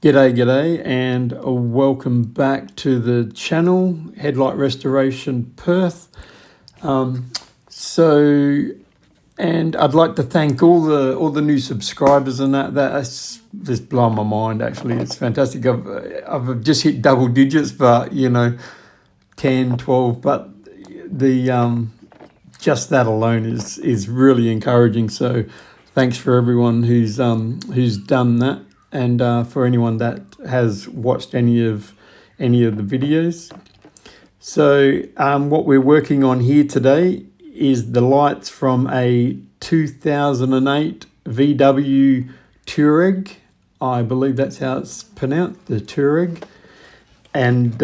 G'day, and welcome back to the channel, Headlight Restoration Perth. And I'd like to thank all the new subscribers and that's just blown my mind. Actually, it's fantastic. I've just hit double digits, but 10, 12. But the just that alone is really encouraging. So thanks for everyone who's done that, and for anyone that has watched any of the videos. So what we're working on here today is the lights from a 2008 VW Touareg. I believe that's how it's pronounced, the Touareg. And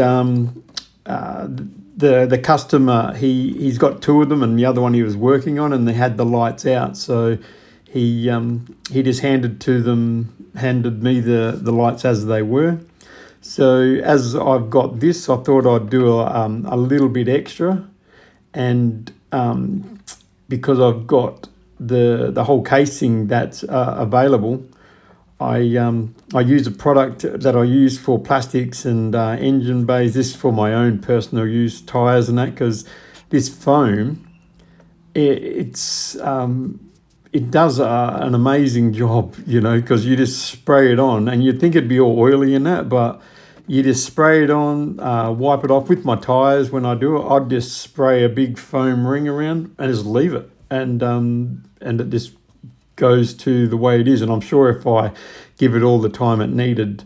the customer, he's got two of them, and the other one he was working on, and they had the lights out. So he just handed me the lights as they were. So as I've got this, I thought I'd do a little bit extra, and because I've got the whole casing that's available, I use a product that I use for plastics and engine bays. This is for my own personal use, tyres and that, because this foam, it does an amazing job, because you just spray it on, and you'd think it'd be all oily in that, but you just spray it on, wipe it off. With my tyres, when I do it, I'd just spray a big foam ring around and just leave it, and it just goes to the way it is. And I'm sure if I give it all the time it needed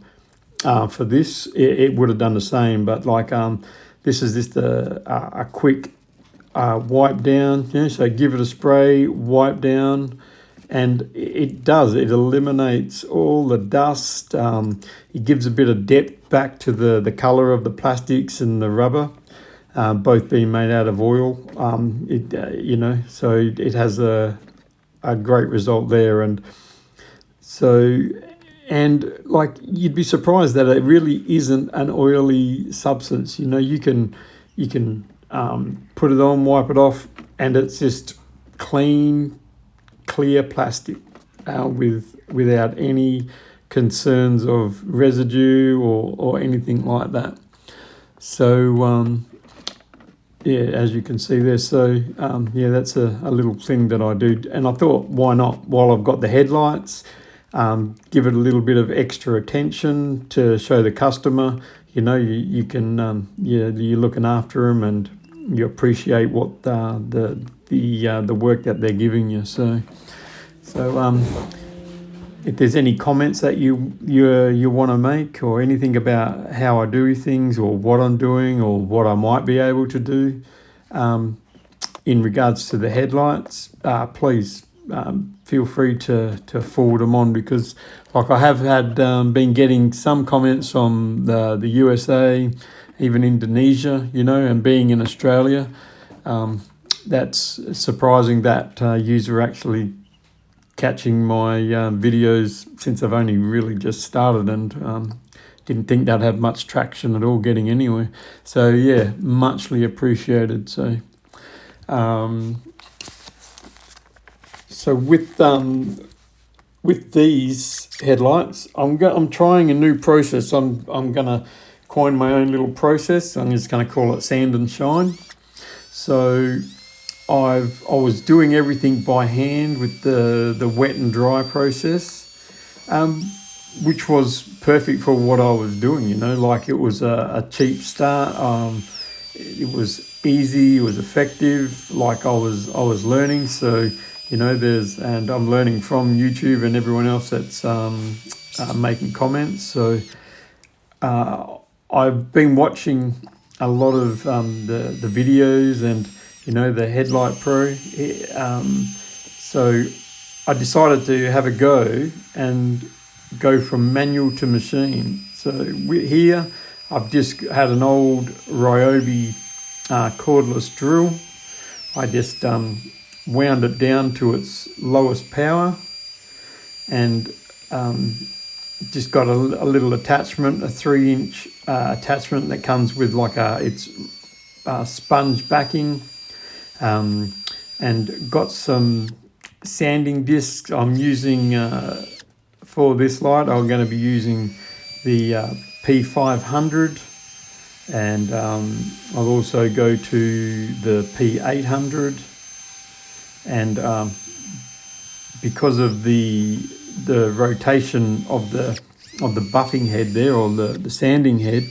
for this, it would have done the same. But this is just a quick wipe down. So give it a spray, wipe down, and it eliminates all the dust. It gives a bit of depth back to the color of the plastics and the rubber, both being made out of oil. So it has a great result there. And so, and you'd be surprised that it really isn't an oily substance. You can put it on, wipe it off, and it's just clean, clear plastic without any concerns of residue or anything like that. So as you can see there. So that's a little thing that I do, and I thought, why not, while I've got the headlights, give it a little bit of extra attention to show the customer, you can you're looking after them, and you appreciate what the work that they're giving you. So if there's any comments that you want to make, or anything about how I do things, or what I'm doing, or what I might be able to do in regards to the headlights, please feel free to forward them on, because I have had been getting some comments from the USA, even Indonesia, and being in Australia. That's surprising that you're actually catching my videos, since I've only really just started, and didn't think that'd have much traction at all getting anywhere. So yeah, muchly appreciated. So with these headlights, I'm trying a new process. I'm gonna coin my own little process. I'm just gonna call it sand and shine. So I was doing everything by hand with the wet and dry process, which was perfect for what I was doing. It was a cheap start. It was easy. It was effective. I was learning. So and I'm learning from YouTube and everyone else that's making comments. So I've been watching a lot of the videos and the Headlight Pro. So I decided to have a go and go from manual to machine. So here I've just had an old Ryobi cordless drill. I just wound it down to its lowest power, and just got a little attachment, a 3-inch attachment that comes with it's sponge backing, and got some sanding discs. I'm using for this light, I'm going to be using the P500, and I'll also go to the P800, and because of the rotation of the buffing head there, or the sanding head,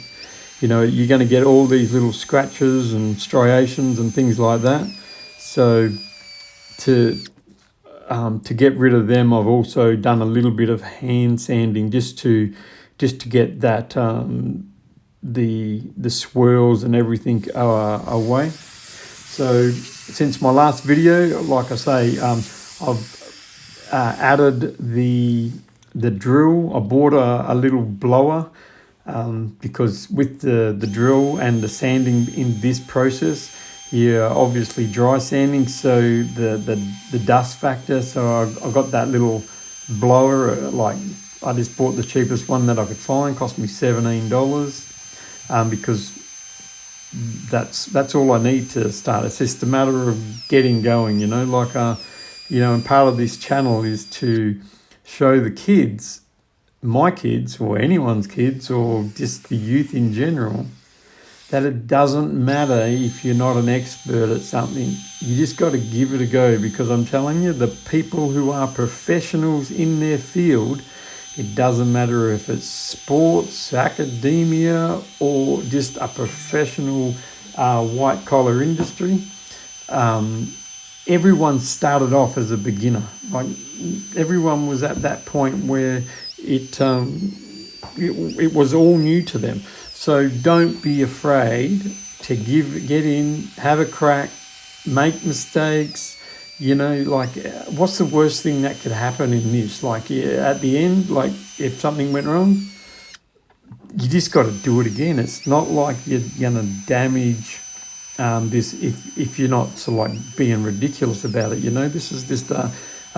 you know, you're going to get all these little scratches and striations and things like that. So to get rid of them, I've also done a little bit of hand sanding just to get that the swirls and everything away. So since my last video, like I say, I've added the drill. I bought a little blower because with the drill and the sanding in this process, you're obviously dry sanding, so the dust factor. So I got that little blower. Like, I just bought the cheapest one that I could find. Cost me $17 because that's all I need to start. It's just a matter of getting going, you know. Like you know, and part of this channel is to show the kids, my kids, or anyone's kids, or just the youth in general, that it doesn't matter if you're not an expert at something. You just got to give it a go, because I'm telling you, the people who are professionals in their field, it doesn't matter if it's sports, academia, or just a professional white-collar industry. Everyone started off as a beginner. Like, everyone was at that point where it was all new to them. So don't be afraid to get in, have a crack, make mistakes. You know, like, what's the worst thing that could happen in this? Like, at the end, like, if something went wrong, you just got to do it again. It's not like you're going to damage this if you're not sort of like being ridiculous about it. You know, this is just a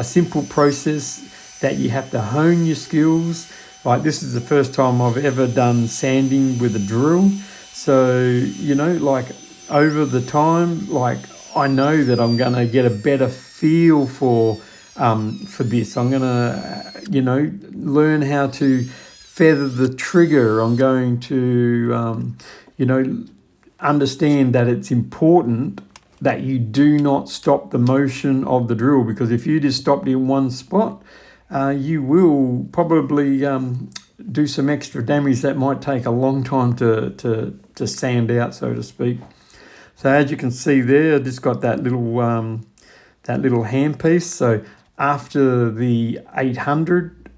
simple process that you have to hone your skills. Like, this is the first time I've ever done sanding with a drill. So, you know, like, over the time, like, I know that I'm going to get a better feel for this. I'm going to, you know, learn how to feather the trigger. I'm going to, you know, understand that it's important that you do not stop the motion of the drill, because if you just stopped in one spot, you will probably do some extra damage that might take a long time to sand out, so to speak. So as you can see there, I just got that little handpiece. So after the 800,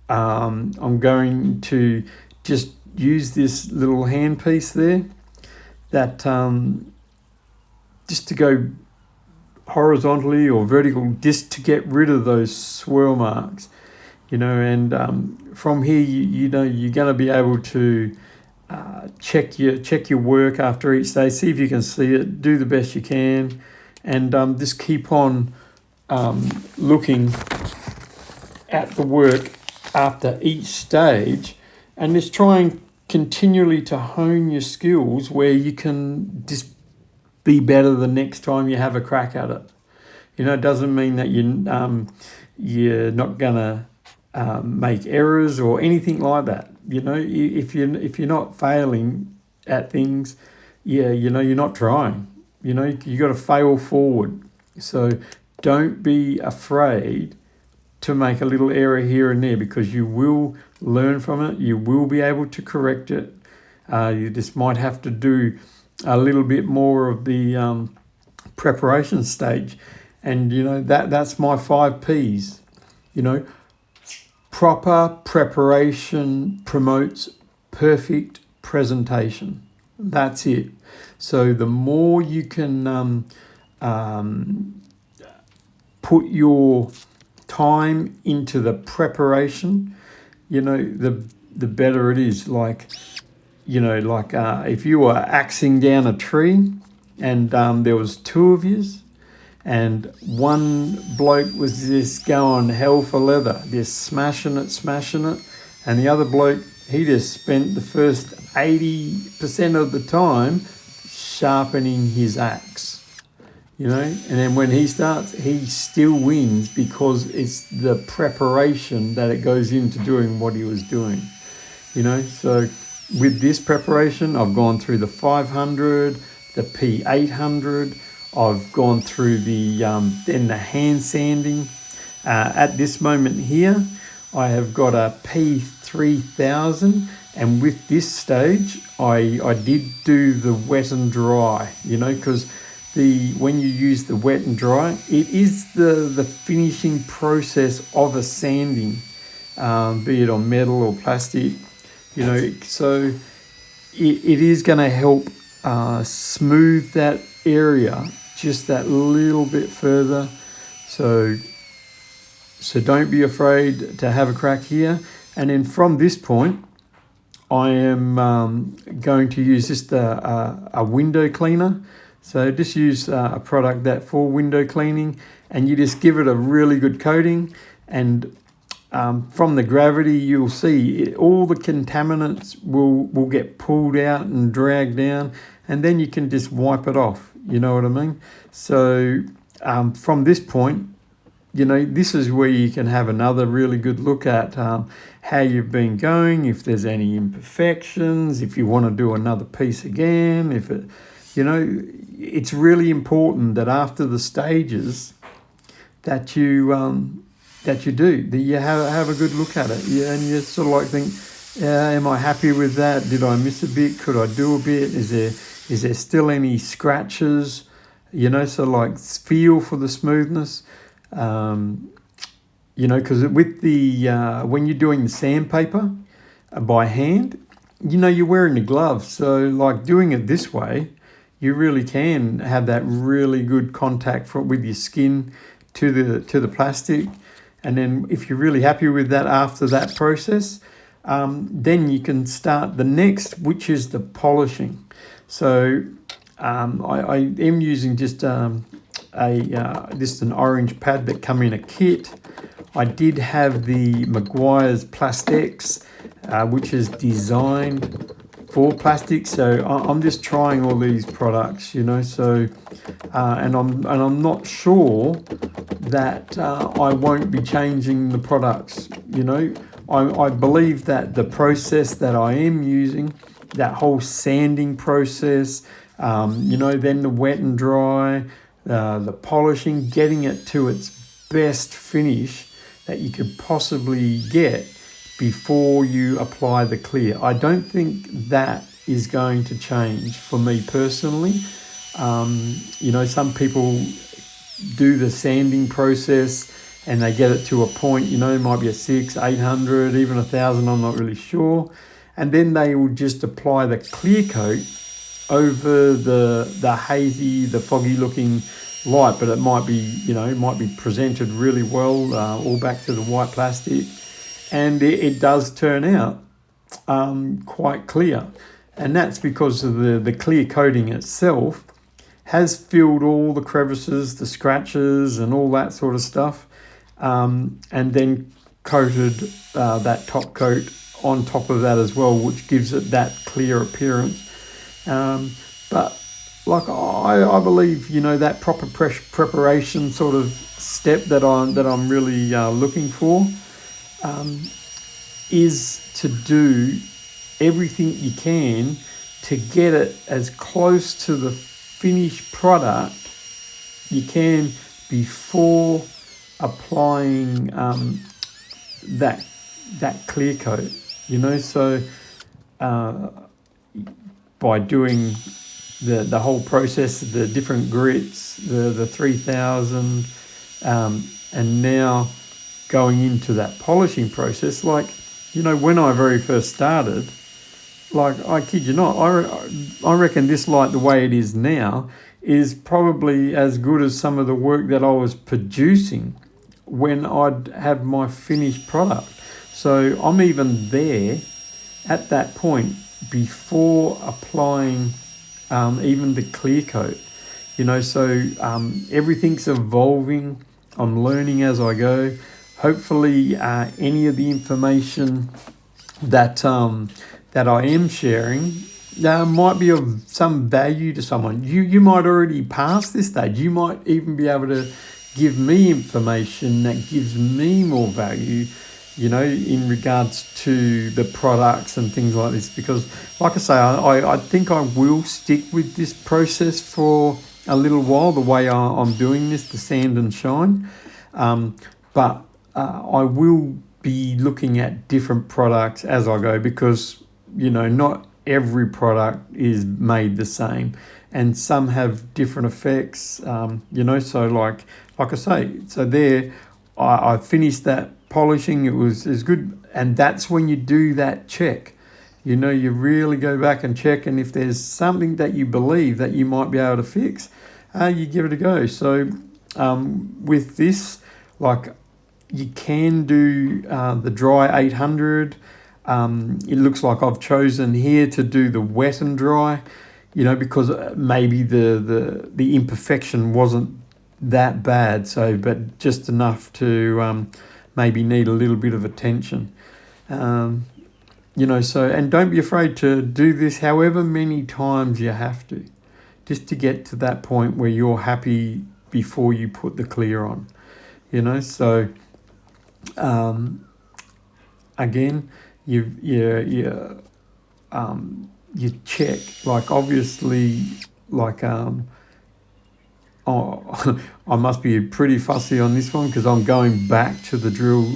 I'm going to just use this little handpiece there, that just to go horizontally or vertical, just to get rid of those swirl marks, you know. And from here, you know, you're going to be able to check your work after each day, see if you can see it, do the best you can, and just keep on looking at the work after each stage, and just trying continually to hone your skills where you can just be better the next time you have a crack at it. You know, it doesn't mean that you're not gonna make errors or anything like that. You know, if you're not failing at things, yeah, you know, you're not trying. You know, you got to fail forward. So don't be afraid to make a little error here and there, because you will learn from it. You will be able to correct it. You just might have to do a little bit more of the preparation stage. And, you know, that's my 5 Ps. You know, proper preparation promotes perfect presentation. That's it. So the more you can put your time into the preparation, you know, the better it is. Like, you know, like if you were axing down a tree and there was 2 of yous, and one bloke was just going hell for leather, just smashing it, and the other bloke, he just spent the first 80% of the time sharpening his axe. You know, and then when he starts, he still wins, because it's the preparation that it goes into doing what he was doing. So with this preparation, I've gone through the 500, the P800. I've gone through then the hand sanding. At this moment here, I have got a P3000, and with this stage, I did do the wet and dry, because when you use the wet and dry, it is the finishing process of a sanding, be it on metal or plastic, so it is going to help smooth that area just that little bit further. So don't be afraid to have a crack here. And then from this point, I am going to use just a window cleaner. So just use a product that for window cleaning, and you just give it a really good coating. And from the gravity, you'll see all the contaminants will get pulled out and dragged down, and then you can just wipe it off. You know what I mean? So from this point, this is where you can have another really good look at how you've been going, if there's any imperfections, if you want to do another piece again, it's really important that after the stages that you have a good look at it. Yeah, and you sort of like think, am I happy with that? Did I miss a bit? Could I do a bit? Is there still any scratches? So like feel for the smoothness. Because with when you're doing the sandpaper by hand, you're wearing the gloves. So like doing it this way, you really can have that really good contact with your skin to the plastic. And then if you're really happy with that after that process, then you can start the next, which is the polishing. So I am using just an orange pad that come in a kit. I did have the Maguire's Plastex, which is designed for plastic. So I'm just trying all these products, So and I'm not sure that I won't be changing the products. I believe that the process that I am using, that whole sanding process, then the wet and dry, the polishing, getting it to its best finish that you could possibly get before you apply the clear. I don't think that is going to change for me personally. Some people do the sanding process and they get it to a point, it might be a 600, 800, even 1,000, I'm not really sure. And then they will just apply the clear coat over the hazy, the foggy looking light, but it might be presented really well, all back to the white plastic, and it does turn out quite clear. And that's because of the clear coating itself has filled all the crevices, the scratches and all that sort of stuff, and then coated that top coat on top of that as well, which gives it that clear appearance. But like I believe, that proper preparation sort of step that I'm really looking for is to do everything you can to get it as close to the finished product you can before applying that clear coat. So by doing the whole process, the different grits, the 3000, and now going into that polishing process, like, when I very first started, like, I kid you not, I reckon this light, the way it is now, is probably as good as some of the work that I was producing when I'd have my finished product. So I'm even there at that point before applying even the clear coat, so everything's evolving. I'm learning as I go. Hopefully any of the information that I am sharing might be of some value to someone. You might already pass this stage. You might even be able to give me information that gives me more value in regards to the products and things like this, because like I say, I think I will stick with this process for a little while, the way I'm doing this, the sand and shine. But I will be looking at different products as I go, because, not every product is made the same, and some have different effects, so like I say, so there, I finished that polishing. It was good, and that's when you do that check. You really go back and check, and if there's something that you believe that you might be able to fix, you give it a go. So with this, like, you can do the dry 800. It looks like I've chosen here to do the wet and dry, because maybe the imperfection wasn't that bad, so but just enough to maybe need a little bit of attention. So, and don't be afraid to do this however many times you have to, just to get to that point where you're happy before you put the clear on. So again, you check, like, obviously, like I must be pretty fussy on this one, because I'm going back to the drill.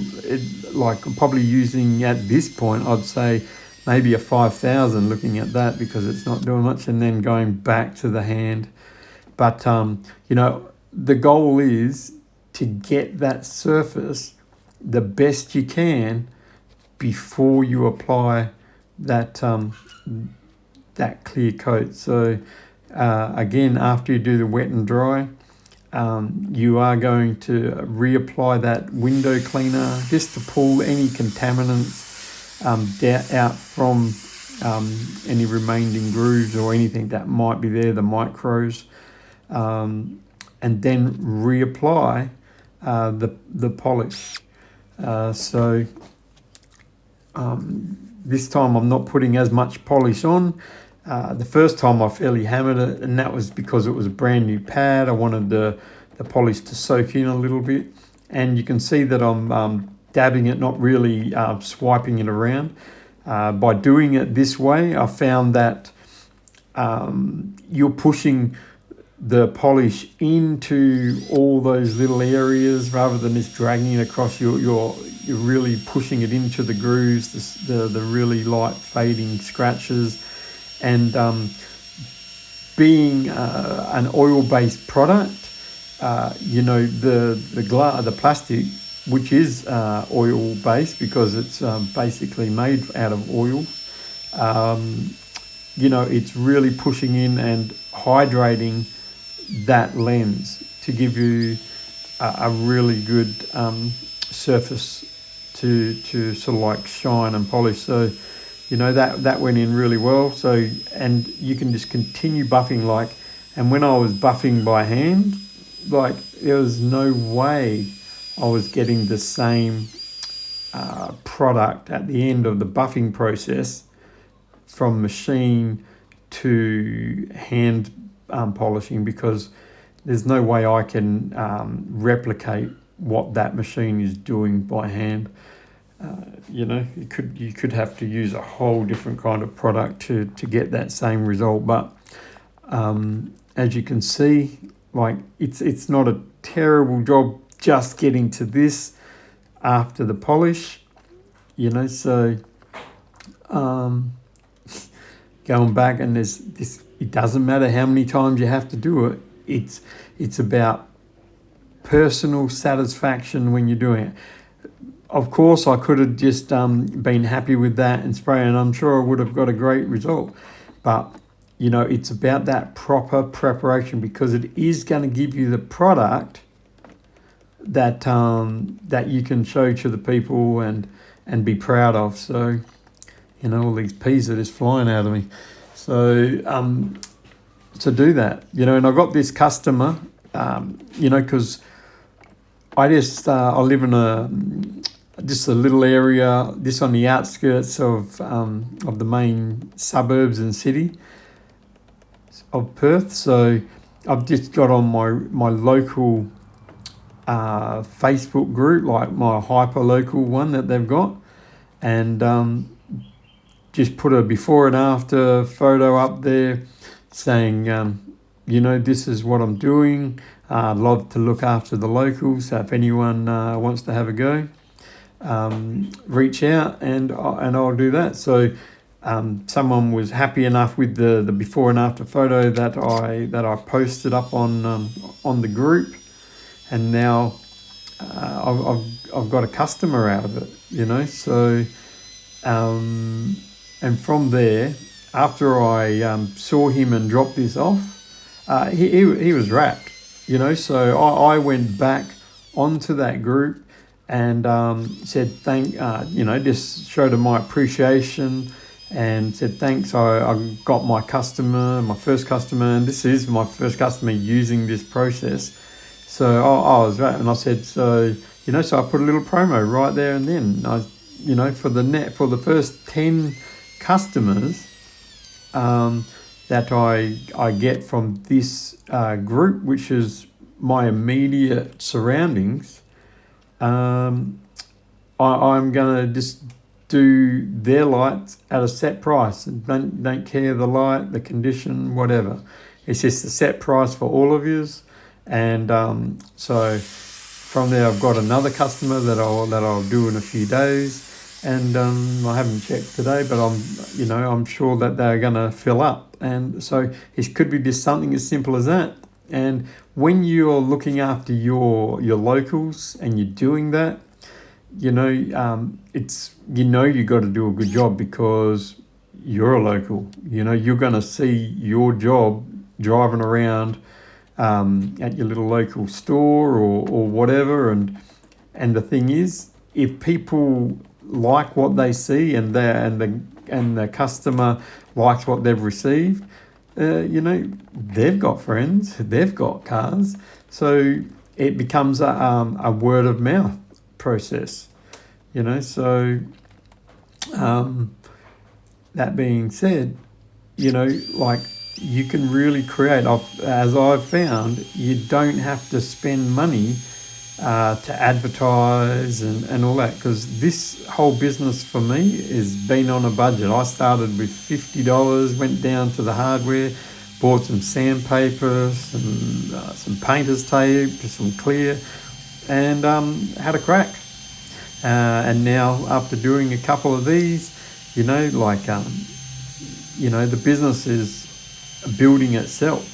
Like, I'm probably using, at this point, I'd say maybe a 5,000, looking at that, because it's not doing much, and then going back to the hand. But the goal is to get that surface the best you can before you apply that that clear coat. So again, after you do the wet and dry, you are going to reapply that window cleaner, just to pull any contaminants out from any remaining grooves or anything that might be there, the micros, and then reapply the polish. So this time I'm not putting as much polish on. The first time I fairly hammered it, and that was because it was a brand new pad. I wanted the polish to soak in a little bit, and you can see that I'm dabbing it, not really swiping it around. By doing it this way, I found that you're pushing the polish into all those little areas rather than just dragging it across. You're really pushing it into the grooves, the really light fading scratches. And being an oil-based product, the plastic, which is oil-based because it's basically made out of oil, it's really pushing in and hydrating that lens to give you a really good surface to sort of like shine and polish. So that went in really well. So, and you can just continue buffing, like, and when I was buffing by hand, like, there was no way I was getting the same product at the end of the buffing process from machine to hand polishing, because there's no way I can replicate what that machine is doing by hand. You could have to use a whole different kind of product to get that same result. But as you can see, like, it's not a terrible job just getting to this after the polish. So going back, and there's this, it doesn't matter how many times you have to do it. It's about personal satisfaction when you're doing it. Of course, I could have just been happy with that and spray, and I'm sure I would have got a great result. But it's about that proper preparation, because it is going to give you the product that that you can show to the people and be proud of. So all these peas are just flying out of me. So to do that, and I got this customer, because I live in just a little area, just on the outskirts of the main suburbs and city of Perth. So I've just got on my local Facebook group, like my hyper local one that they've got, and just put a before and after photo up there saying, this is what I'm doing. I'd love to look after the locals. So if anyone wants to have a go, reach out and I'll do that. So someone was happy enough with the before and after photo that I posted up on the group, and now I've got a customer out of it. So and from there, after I saw him and dropped this off, he was wrapped. So I went back onto that group and said just showed him my appreciation and said thanks. I got my first customer, and this is my first customer using this process. So I was wrapped, and I said, so I put a little promo right there and then. For the first 10 customers that I get from this group, which is my immediate surroundings, I'm going to just do their lights at a set price. Don't care the light, the condition, whatever. It's just a set price for all of yous. And so from there, I've got another customer that I'll do in a few days. And I haven't checked today, but I'm sure that they're going to fill up. And so it could be just something as simple as that. And when you're looking after your locals and you're doing that, you got to do a good job because you're a local. You're going to see your job driving around at your little local store or whatever. And the thing is, if people like what they see and the customer likes what they've received, they've got friends, they've got cars, so it becomes a word of mouth process. So that being said, you can really create, as I've found, you don't have to spend money to advertise and all that, because this whole business for me has been on a budget. I started with $50, went down to the hardware, bought some sandpaper, some painter's tape, some clear, and had a crack. And now after doing a couple of these, the business is building itself.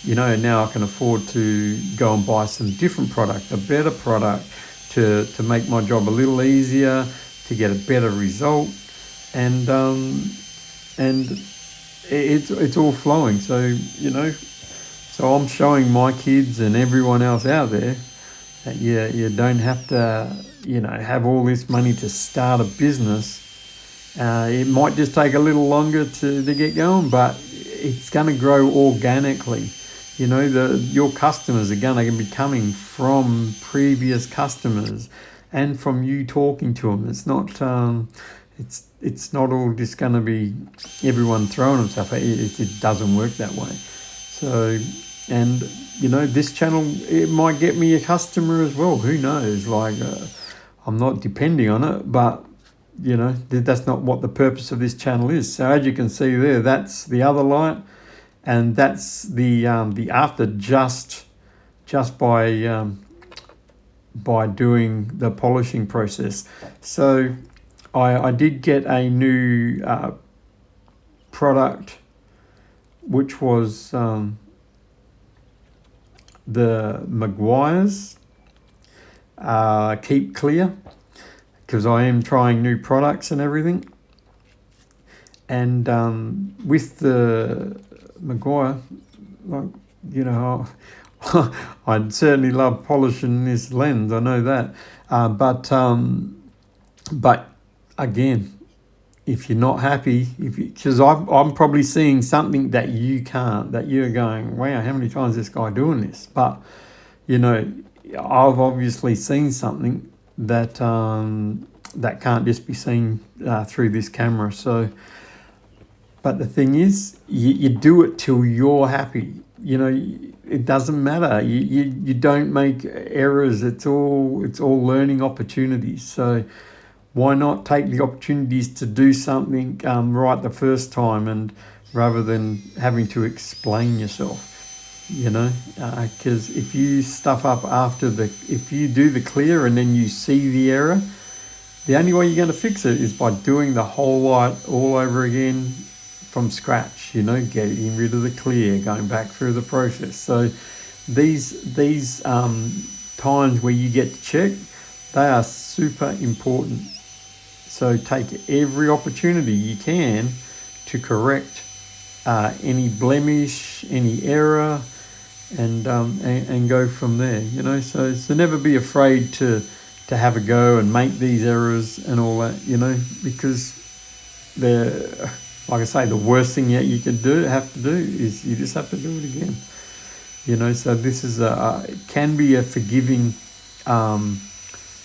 Now I can afford to go and buy some different product, a better product, to make my job a little easier, to get a better result, and it's all flowing. So so I'm showing my kids and everyone else out there that you don't have to have all this money to start a business. It might just take a little longer to get going, but it's going to grow organically. Your customers are going to be coming from previous customers and from you talking to them. It's not it's not all just going to be everyone throwing them stuff. It doesn't work that way. So, and this channel, it might get me a customer as well. Who knows? I'm not depending on it, but that's not what the purpose of this channel is. So as you can see there, that's the other light. And that's the after just by doing the polishing process. So I did get a new product, which was the Maguire's Keep Clear, because I am trying new products and everything. And with the Maguire, I'd certainly love polishing this lens. I know that, but again, if you're not happy, because I'm probably seeing something that you can't, that you're going, wow, how many times is this guy doing this? But I've obviously seen something that that can't just be seen through this camera. So But the thing is, you do it till you're happy. You know, it doesn't matter. You don't make errors. It's all learning opportunities. So why not take the opportunities to do something right the first time, and rather than having to explain yourself, you know, because if you stuff up if you do the clear and then you see the error, the only way you're going to fix it is by doing the whole light all over again from scratch, you know, getting rid of the clear, going back through the process. So these times where you get to check, they are super important. So take every opportunity you can to correct any blemish, any error, and go from there. You know, so never be afraid to have a go and make these errors and all that. You know, because they're, like I say, the worst thing that you could have to do is you just have to do it again. You know, so this is it can be a forgiving.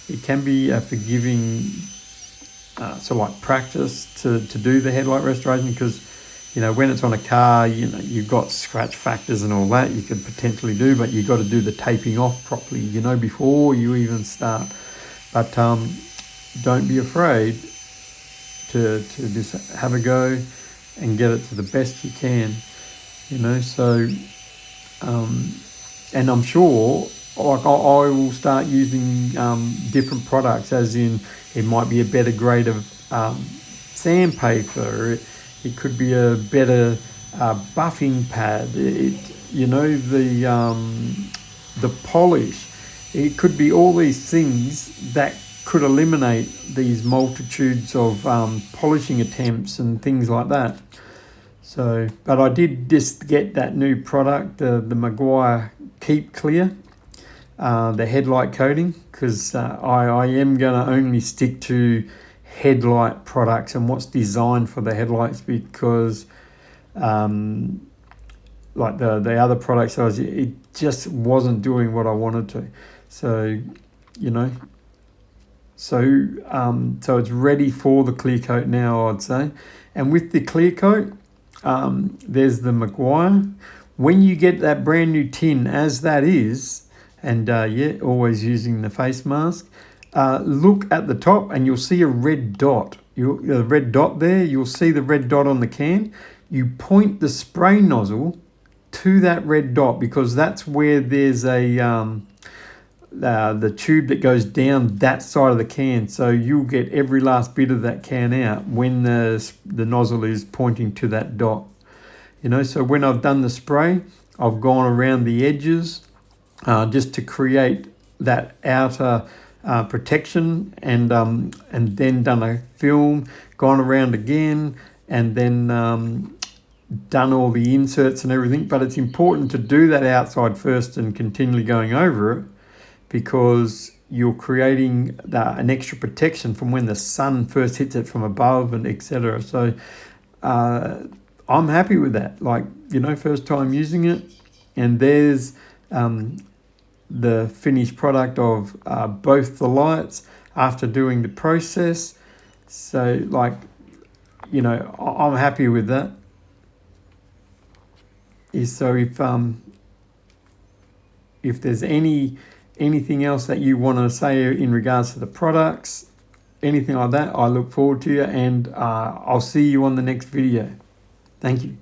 It can be a forgiving. So like practice to do the headlight restoration, because you know when it's on a car, you know you've got scratch factors and all that you could potentially do, but you've got to do the taping off properly, you know, before you even start. But don't be afraid to just have a go and get it to the best you can, you know. So and I'm sure, like I will start using different products, as in it might be a better grade of sandpaper. It could be a better buffing pad. You know, the polish. It could be all these things that could eliminate these multitudes of polishing attempts and things like that. So, but I did just get that new product, the Maguire Keep Clear, the headlight coating, because I am going to only stick to headlight products and what's designed for the headlights, because like the other products it just wasn't doing what I wanted to. So, you know, so it's ready for the clear coat now, I'd say. And with the clear coat, there's the Maguire. When you get that brand new tin as that is, and always using the face mask, look at the top and you'll see a red dot. The red dot there, you'll see the red dot on the can. You point the spray nozzle to that red dot, because that's where there's the tube that goes down that side of the can. So you'll get every last bit of that can out when the nozzle is pointing to that dot. You know, so when I've done the spray, I've gone around the edges just to create that outer protection, and then done a film, gone around again, and then done all the inserts and everything. But it's important to do that outside first and continually going over it, because you're creating an extra protection from when the sun first hits it from above, and etc. So I'm happy with that. Like, you know, first time using it, and there's the finished product of both the lights after doing the process. So, like, you know, I'm happy with that. So if there's anything else that you want to say in regards to the products, anything like that, I look forward to you, and I'll see you on the next video. Thank you.